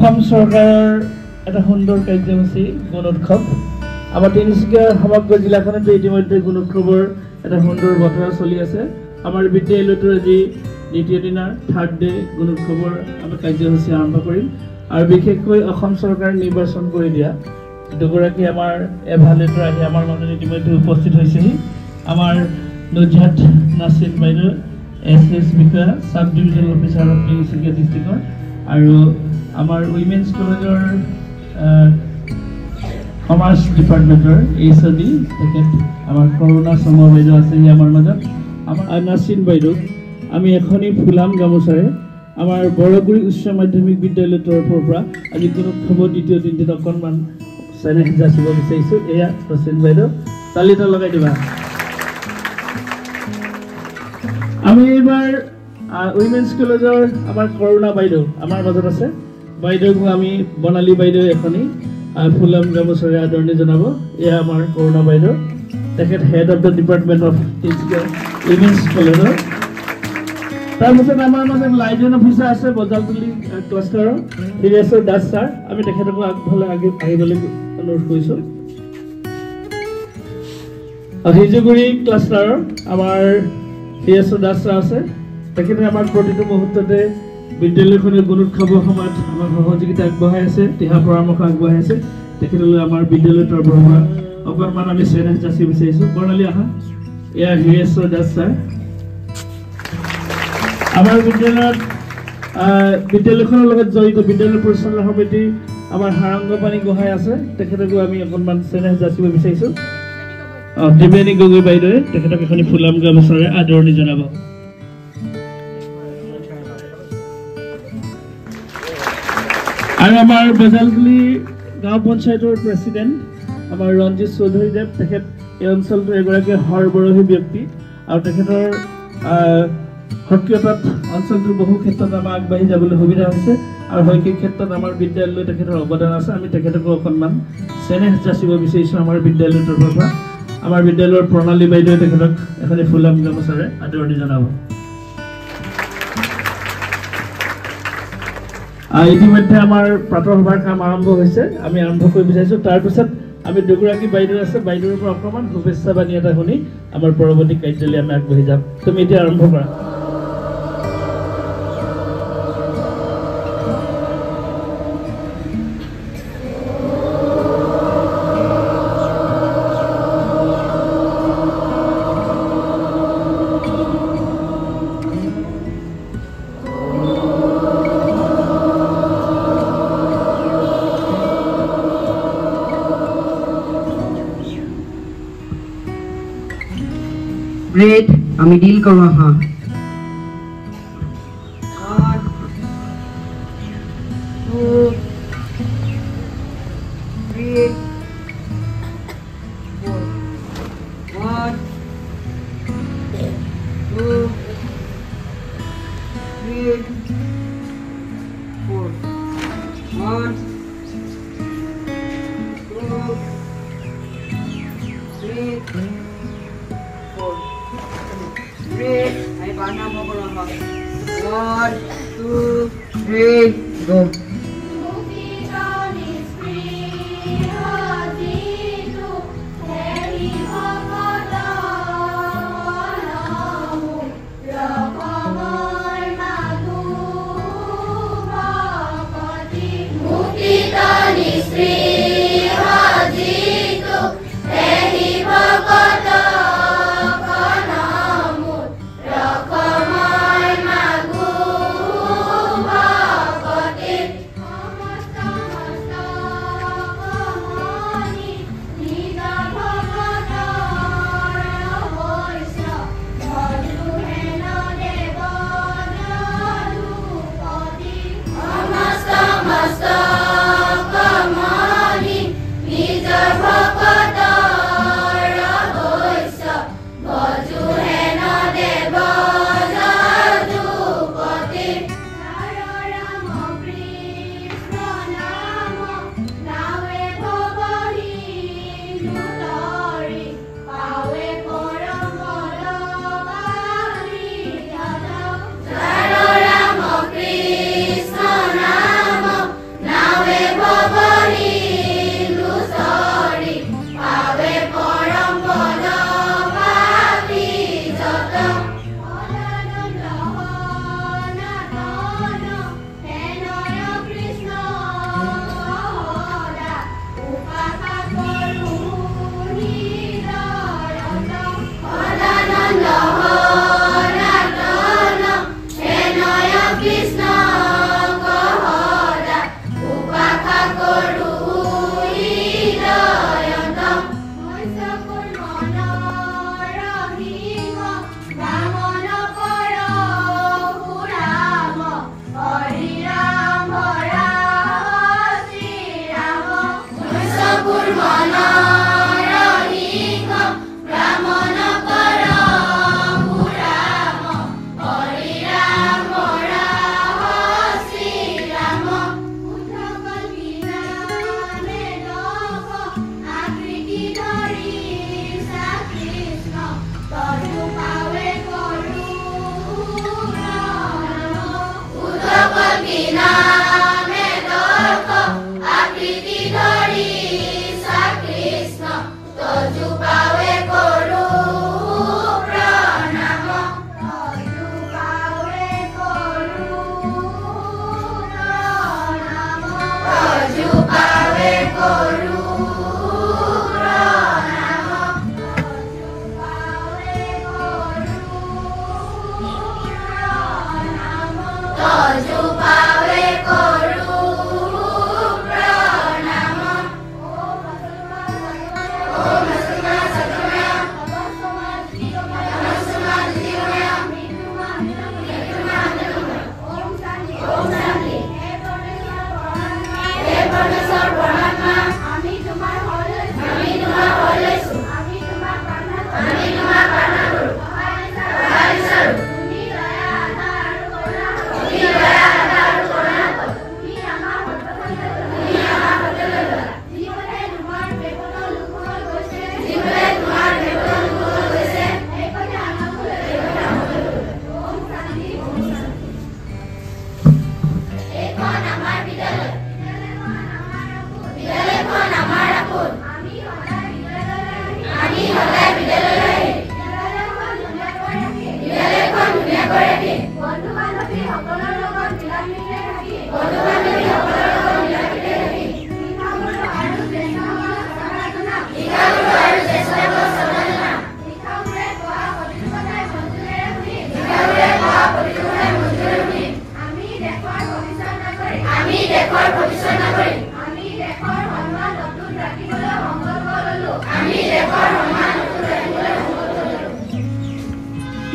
অসম চৰকাৰৰ এটা সুন্দৰ কাৰ্যসূচী গুণ উৎসৱ আমাৰ তিনিচুকীয়া সমগ্ৰ জিলাখনতে ইতিমধ্যে গুণ উৎসৱৰ এটা সুন্দৰ বতৰা চলি আছে আমাৰ বিদ্যালয়টোৰ আজি দ্বিতীয় দিনা থাৰ্ড ডে গুণ উৎসৱৰ আমি কাৰ্যসূচী আৰম্ভ কৰিম আৰু বিশেষকৈ অসম চৰকাৰে নিৰ্বাচন কৰি দিয়া দুগৰাকী আমাৰ এভালেটৰ আহি আমাৰ মাজত ইতিমধ্যে উপস্থিত হৈছেহি আমাৰ নুজহাত নাছিন বাইদেউ এছ বিষয়া sub divisional officer of Tinsukia ডিষ্ট্ৰিক্টৰ আৰু আমাৰ উইমেন্স কলেজৰ কমাৰ্চ ডিপাৰ্টমেণ্টৰ এইচডি তেখেত আমাৰ কৰোণা সময় বাইদেউ আছেহি আমাৰ মাজত আমাৰ নাছিন বাইদেউ আমি এখনি ফুলাম গামোচাৰে আমাৰ বৰগুৰি উচ্চ মাধ্যমিক বিদ্যালয়ৰ তৰফৰ পৰা আজি গুণ উৎসৱৰ দ্বিতীয় দিনটোত অকণমান চেনেহ যাচিব বিচাৰিছোঁ এয়া নাছিন বাইদেউ তালিটা লগাই দিবা আমি এইবাৰ উইমেন্স কলেজৰ আমাৰ কৰোণা বাইদেউ আমাৰ মাজত আছে বাইদেউক আমি বনালী বাইদেউ এখনি ফুলাম গামোচাৰে আদৰণি জনাব এয়া আমাৰ কৰোণা বাইদেউ তেখেত head of the department of women's কলেজৰ তাৰপিছত আমাৰ মাজত লাইজন অফিচাৰ আছে বজালতলী ক্লাষ্টাৰৰ হিৰেশ্বৰ দাস ছাৰ আমি তেখেতক আগফালে আহিবলৈ অনুৰোধ কৰিছোঁ হিজুগুৰি ক্লাষ্টাৰৰ আমাৰ হিৰেশ্বৰ দাস ছাৰ আছে তেখেতে আমাৰ প্ৰতিটো মুহূৰ্ততে বিদ্যালয়খনৰ গুণ উৎসৱৰ সময়ত আমাৰ সহযোগিতা আগবঢ়াই আছে দিহা পৰামৰ্শ আগবঢ়াই আছে তেখেতলৈ আমাৰ বিদ্যালয়ৰ তৰফৰ পৰা অকণমান আমি চেনেহ যাচি বিচাৰিছোঁ বৰ্ণালী আহা এয়া হিৰেশ্বৰ দাস ছাৰ আমাৰ বিদ্যালয়ত বিদ্যালয়খনৰ লগত জড়িত বিদ্যালয় পৰিচালনা সমিতি আমাৰ হাৰংগপানী গোহাঁই আছে তেখেতকো আমি অকণমান চেনেহ যাচিব বিচাৰিছোঁ দেৱানী গগৈ বাইদেৱে তেখেতক এখনি ফুলাম গামোচাৰে আদৰণি জনাব আৰু আমাৰ বজালতলী গাঁও পঞ্চায়তৰ প্ৰেচিডেণ্ট আমাৰ ৰঞ্জিত চৌধুৰীদেৱ তেখেত এই অঞ্চলটোৰ এগৰাকী সৰ্বৰহী ব্যক্তি আৰু তেখেতৰ সক্ৰিয়তাত অঞ্চলটোৰ বহু ক্ষেত্ৰত আমাৰ আগবাঢ়ি যাবলৈ সুবিধা হৈছে আৰু শৈক্ষিক ক্ষেত্ৰত আমাৰ বিদ্যালয়লৈ তেখেতৰ অৱদান আছে আমি তেখেতকো অকণমান চেনেহ যাচিব বিচাৰিছোঁ আমাৰ বিদ্যালয়ৰ তৰফৰ পৰা আমাৰ বিদ্যালয়ৰ প্ৰণালী বাইদেৱে তেখেতক এখনি ফুলাম গামোচাৰে আদৰণি জনাব ইতিমধ্যে আমাৰ প্ৰাতঃ সভাৰ কাম আৰম্ভ হৈছে আমি আৰম্ভ কৰিব বিচাৰিছোঁ তাৰপিছত আমি দুগৰাকী বাইদেউ আছে বাইদেউৰ পৰা অকণমান শুভেচ্ছা বাণী এটা শুনি আমাৰ পৰৱৰ্তী কাৰ্যলৈ আমি আগবাঢ়ি যাম তুমি এতিয়া আৰম্ভ কৰা Great, আমি ডিল কৰোঁ হা One, two, three, go.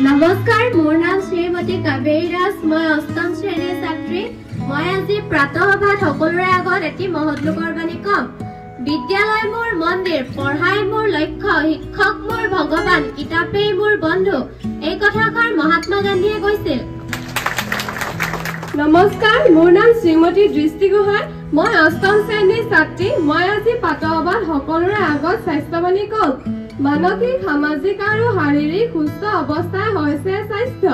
নমস্কাৰ, মোৰ নাম শ্ৰীমতী কাবেৰী দাস। মই অষ্টম শ্ৰেণীৰ ছাত্ৰী। মই আজি প্ৰাতঃসভাত সকলোৰে আগত এটি মহৎ লোকৰ বাণী কম। বিদ্যালয় মোৰ মন্দিৰ, পঢ়াই মোৰ লক্ষ্য, শিক্ষক মোৰ ভগৱান, কিতাপেই মোৰ বন্ধু, এই কথাষাৰ মহাত্মা গান্ধীয়ে কৈছিল। নমস্কাৰ, মোৰ নাম শ্ৰীমতী দৃষ্টি গোহাঁই। মই অষ্টম শ্ৰেণীৰ ছাত্ৰী। মই আজি প্ৰাতঃসভাত সকলোৰে আগত স্বাস্থ্যবাণী কম। মানসিক, সামাজিক আৰু শাৰীৰিক সুস্থ অৱস্থাই হৈছে স্বাস্থ্য।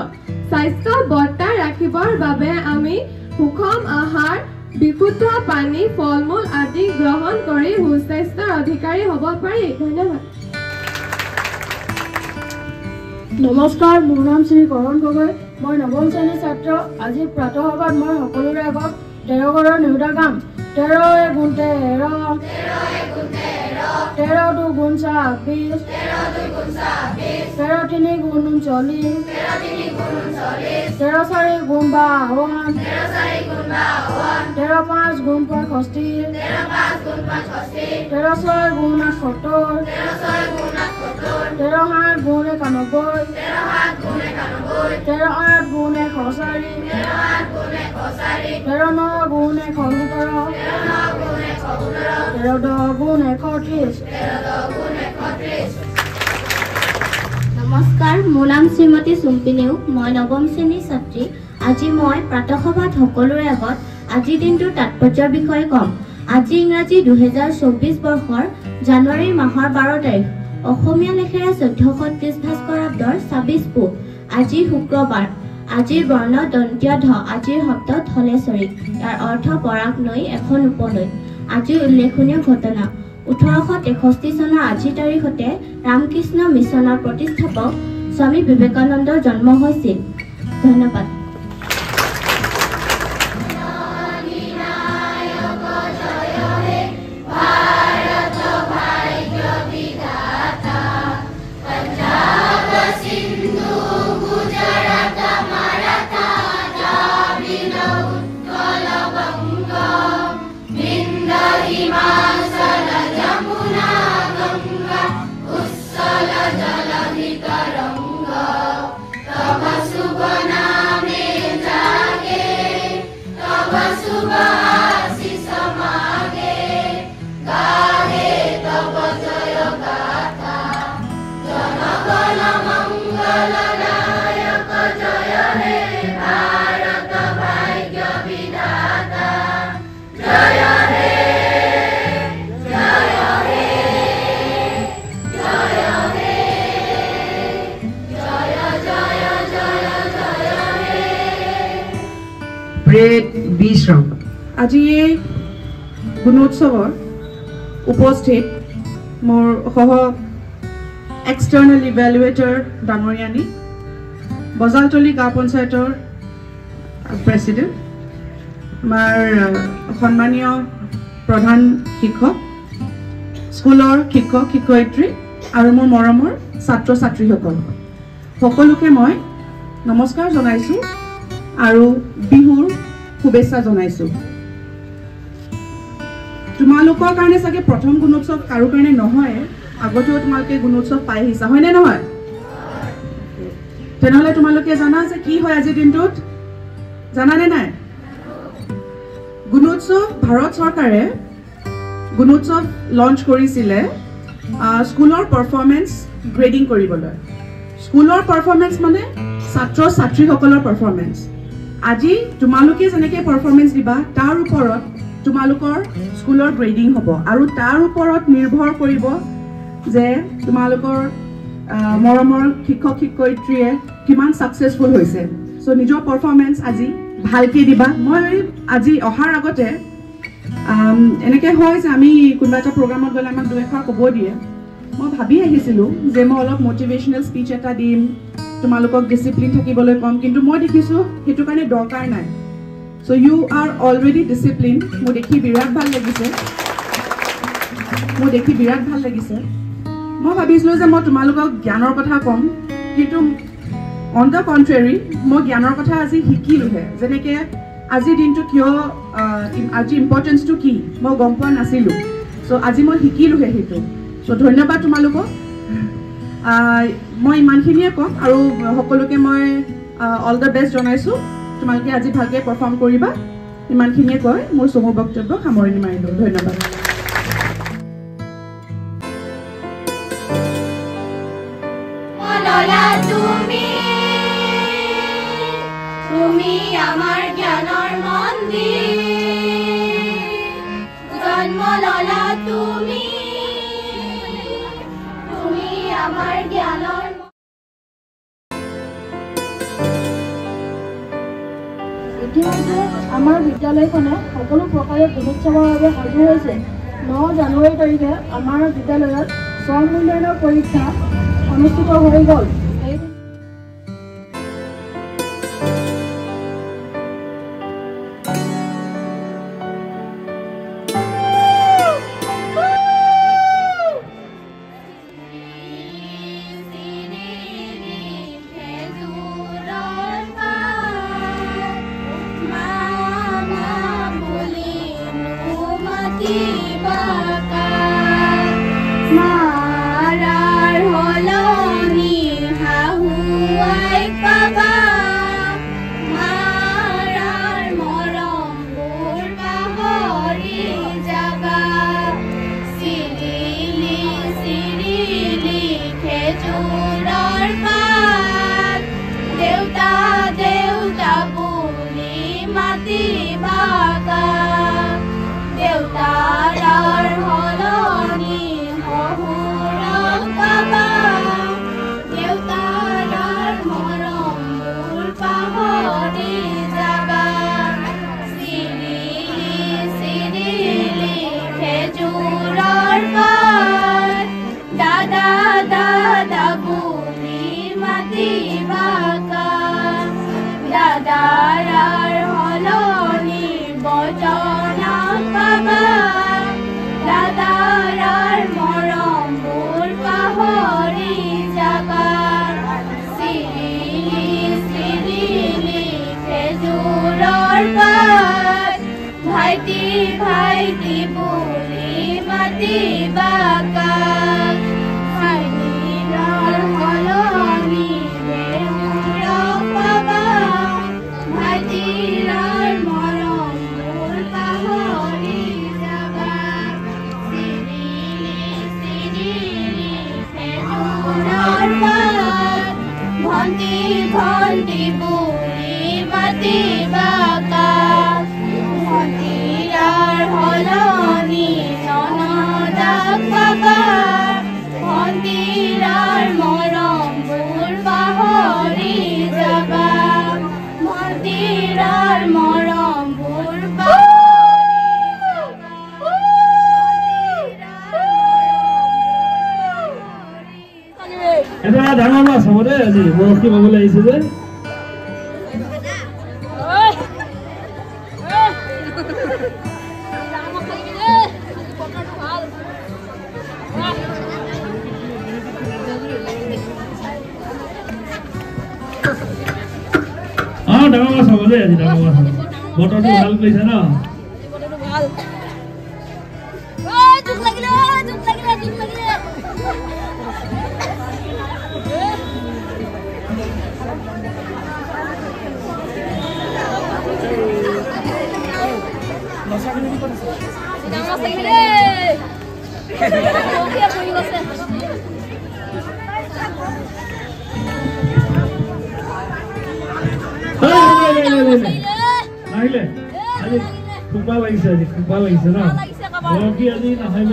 স্বাস্থ্য বৰ্তাই ৰাখিবৰ বাবে আমি সুষম আহাৰ, বিশুদ্ধ পানী, ফল মূল আদি গ্ৰহণ কৰি সুস্বাস্থ্যৰ অধিকাৰী হ'ব পাৰি। ধন্যবাদ। নমস্কাৰ, মোৰ নাম শ্ৰী কৰণ গগৈ। মই নৱম শ্ৰেণীৰ ছাত্ৰ। আজি প্ৰাতঃসভাত মই সকলোৰে আগত 13 ঘৰৰ নেওতা গাম। 13 গুণ 13, 13 2 গুণ 26, 13 3 গুণ 39, 13 4 গুণ 52, 13 5 গুণ 65, 13 6 গুণ 78, 13 7 গুণ 91, 13 8 গুণ 140, 13 9 গুণ 117, 13 10 গুণ 130। নমস্কাৰ, মোৰ নাম শ্ৰীমতী চুম্পী নেওগ। মই নৱম শ্ৰেণীৰ ছাত্ৰী। আজি মই প্ৰাতঃসভাত সকলোৰে আগত আজিৰ দিনটোৰ তাৎপৰ্যৰ বিষয়ে ক'ম। আজি ইংৰাজী 2024 বৰ্ষৰ জানুৱাৰী মাহৰ 12 তাৰিখ। অসমীয়া লেখেৰে 1430 ভাস্কৰাব্দৰ 26 পুহ। আজি শুক্ৰবাৰ। আজিৰ বৰ্ণ দন্তীয় ধ। আজিৰ শব্দ ধলেশ্বৰী। ইয়াৰ অৰ্থ বৰাক নৈ, এখন উপনৈ। আজিৰ উল্লেখনীয় ঘটনা: 1863 চনৰ আজিৰ তাৰিখতে ৰামকৃষ্ণ মিছনৰ প্ৰতিষ্ঠাপক স্বামী বিবেকানন্দৰ জন্ম হৈছিল। ধন্যবাদ। Tava subhaname গ্ৰেড বি শ্ৰম। আজি এই গুণোৎসৱৰ উপস্থিত মোৰ সহ এক্সটাৰ্নেল ইভেলুৱেটৰ ডাঙৰীয়ানী, বজালতলী গাঁও পঞ্চায়তৰ প্ৰেচিডেণ্ট, আমাৰ সন্মানীয় প্ৰধান শিক্ষক, স্কুলৰ শিক্ষক শিক্ষয়িত্ৰী আৰু মোৰ মৰমৰ ছাত্ৰ ছাত্ৰীসকল সকলোকে মই নমস্কাৰ জনাইছোঁ আৰু বিহুৰ শুভেচ্ছা জনাইছোঁ। তোমালোকৰ কাৰণে চাগে প্ৰথম গুণোৎসৱ কাৰো কাৰণে নহয়, আগতেও তোমালোকে গুণোৎসৱ পাই আহিছা, হয়নে নহয়? তেনেহ'লে তোমালোকে জানা যে কি হয় আজিৰ দিনটোত, জানানে নাই? গুণোৎসৱ ভাৰত চৰকাৰে গুণোৎসৱ লঞ্চ কৰিছিলে স্কুলৰ পাৰফৰ্মেঞ্চ গ্ৰেডিং কৰিবলৈ। স্কুলৰ পাৰফৰ্মেঞ্চ মানে ছাত্ৰ ছাত্ৰীসকলৰ পাৰফৰ্মেঞ্চ। আজি তোমালোকে যেনেকৈ পাৰফৰ্মেঞ্চ দিবা তাৰ ওপৰত তোমালোকৰ স্কুলৰ গ্ৰেডিং হ'ব আৰু তাৰ ওপৰত নিৰ্ভৰ কৰিব যে তোমালোকৰ মৰমৰ শিক্ষক শিক্ষয়িত্ৰীয়ে কিমান ছাকচেছফুল হৈছে। চ' নিজৰ পাৰফৰ্মেঞ্চ আজি ভালকৈ দিবা। মই আজি অহাৰ আগতে এনেকৈ হয় যে আমি কোনোবা এটা প্ৰগ্ৰামত গ'লে আমাক দুই এষাৰ ক'ব দিয়ে। মই ভাবি আহিছিলোঁ যে মই অলপ মটিভেশ্যনেল স্পীচ এটা দিম, তোমালোকক ডিচিপ্লিন থাকিবলৈ ক'ম, কিন্তু মই দেখিছোঁ সেইটো কাৰণে দৰকাৰ নাই। চ' ইউ আৰ অলৰেডি ডিচিপ্লিন। মোৰ দেখি বিৰাট ভাল লাগিছে। মই ভাবিছিলোঁ যে মই তোমালোকক জ্ঞানৰ কথা ক'ম, কিন্তু অন দ্য কণ্ট্ৰেৰী মই জ্ঞানৰ কথা আজি শিকিলোঁহে। যেনেকৈ আজিৰ দিনটো কিয়, আজি ইম্পৰ্টেঞ্চটো কি মই গম পোৱা নাছিলোঁ। চ' আজি মই শিকিলোঁহে সেইটো। চ' ধন্যবাদ তোমালোকক। মই ইমানখিনিয়ে ক'ম আৰু সকলোকে মই অল দ্য বেষ্ট জনাইছোঁ। তোমালোকে আজি ভালকৈ পাৰফৰ্ম কৰিবা, ইমানখিনিয়ে কৈ মোৰ চমু বক্তব্য সামৰণি মাৰিলোঁ। ধন্যবাদ। তুমি আমাৰ জ্ঞানৰ মন্দিৰ, জন্ম ললা তুমি আমাৰ জ্ঞানৰ। ইতিমধ্যে আমাৰ বিদ্যালয়খনে সকলো প্ৰকাৰে গুণোৎসৱৰ বাবে সাজু হৈছে। 9 জানুৱাৰী তাৰিখে আমাৰ বিদ্যালয়ত স্ব মূল্যায়নৰ পৰীক্ষা অনুষ্ঠিত হৈ গ'ল। মৰম এটা ডাঙৰ মাছ হ'ব দেই আজি বৰশী বাবলৈ আহিছে যে ডাঙৰ মাছ হ'ব দেই আজি ডাঙৰ মাছ বতৰটো ভাল কৰিছে ন নাহিলে আজি খুবা লাগিছে আজি খুবা লাগিছে ন বৰশী আজি নাহিব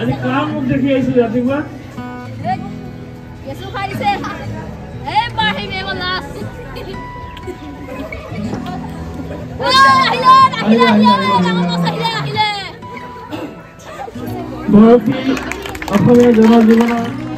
আজি কাৰ মুখ দেখি আহিছিল ৰাতিপুৱা বৰশী অসমীয়া জনজীৱনৰ